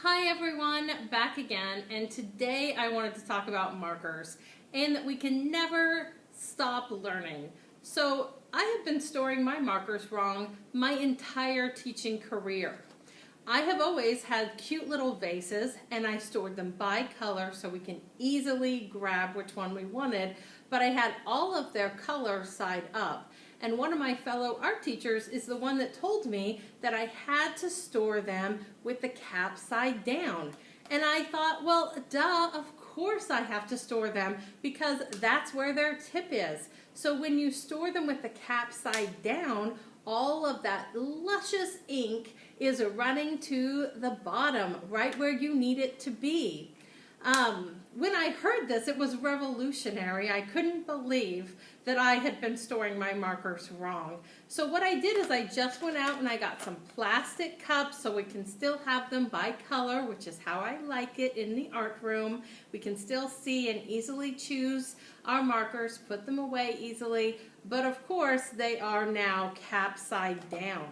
Hi everyone, back again, and today I wanted to talk about markers and that we can never stop learning. So I have been storing my markers wrong my entire teaching career. I have always had cute little vases and I stored them by color so we can easily grab which one we wanted, but I had all of their color side up. And one of my fellow art teachers is the one that told me that I had to store them with the cap side down. And I thought, well, duh, of course I have to store them because that's where their tip is. So when you store them with the cap side down, all of that luscious ink is running to the bottom, right where you need it to be. When I heard this, it was revolutionary. I couldn't believe that I had been storing my markers wrong. So what I did is I just went out and I got some plastic cups so we can still have them by color, which is how I like it in the art room. We can still see and easily choose our markers, put them away easily, but of course they are now cap side down.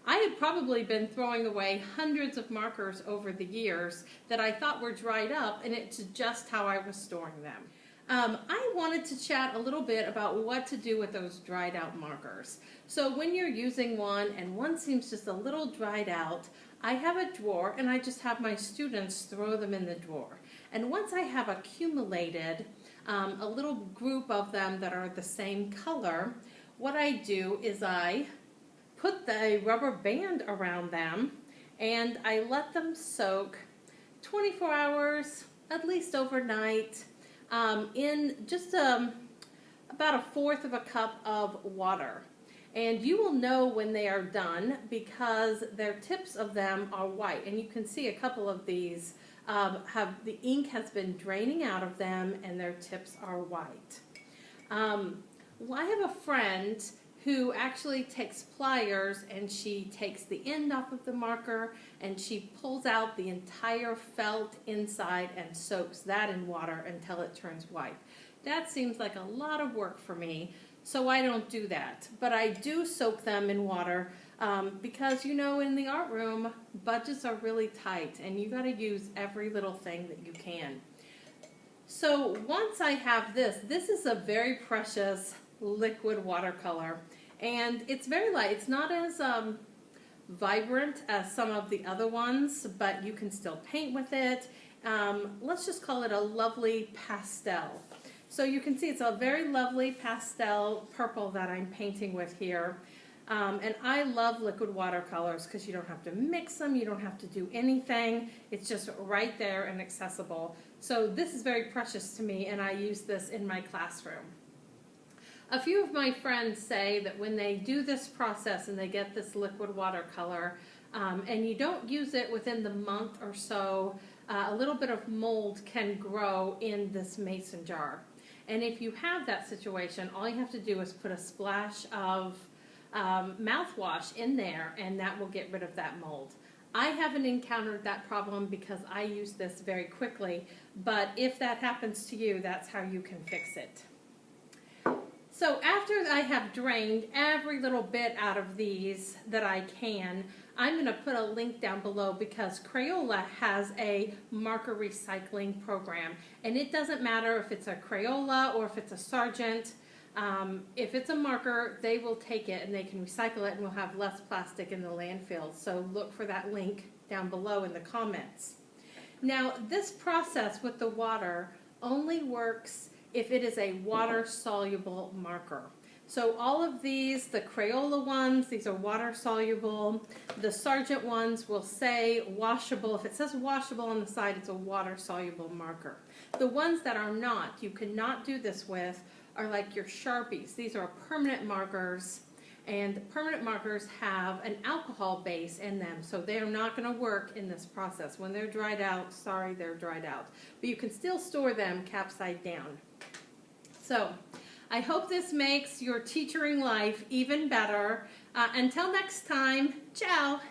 I had probably been throwing away hundreds of markers over the years that I thought were dried up, and it's just how I was storing them. I wanted to chat a little bit about what to do with those dried out markers. So when you're using one and one seems just a little dried out, I have a drawer and I just have my students throw them in the drawer. And once I have accumulated a little group of them that are the same color, what I do is I put the rubber band around them and I let them soak 24 hours, at least overnight, in just about 1/4 of a cup of water. And you will know when they are done because their tips of them are white. And you can see a couple of these have the ink has been draining out of them and their tips are white. I have a friend who actually takes pliers and she takes the end off of the marker and she pulls out the entire felt inside and soaks that in water until it turns white. That seems like a lot of work for me, so I don't do that. But I do soak them in water because, you know, in the art room, budgets are really tight and you got to use every little thing that you can. So once I have this is a very precious liquid watercolor, and it's very light. It's not as vibrant as some of the other ones, but you can still paint with it. Let's just call it a lovely pastel. So you can see it's a very lovely pastel purple that I'm painting with here. And I love liquid watercolors because you don't have to mix them, you don't have to do anything. It's just right there and accessible. So this is very precious to me and I use this in my classroom. A few of my friends say that when they do this process and they get this liquid watercolor and you don't use it within the month or so, a little bit of mold can grow in this mason jar. And if you have that situation, all you have to do is put a splash of mouthwash in there and that will get rid of that mold. I haven't encountered that problem because I use this very quickly, but if that happens to you, that's how you can fix it. So after I have drained every little bit out of these that I can, I'm going to put a link down below because Crayola has a marker recycling program. And it doesn't matter if it's a Crayola or if it's a Sargent. If it's a marker, they will take it and they can recycle it and we'll have less plastic in the landfill. So look for that link down below in the comments. Now this process with the water only works if it is a water-soluble marker. So all of these, the Crayola ones, these are water-soluble. The Sargent ones will say washable. If it says washable on the side, it's a water-soluble marker. The ones that are not, you cannot do this with, are like your Sharpies. These are permanent markers, and permanent markers have an alcohol base in them, so they are not going to work in this process. When they're dried out, sorry, they're dried out. But you can still store them cap side down. So I hope this makes your teaching life even better. Until next time, ciao!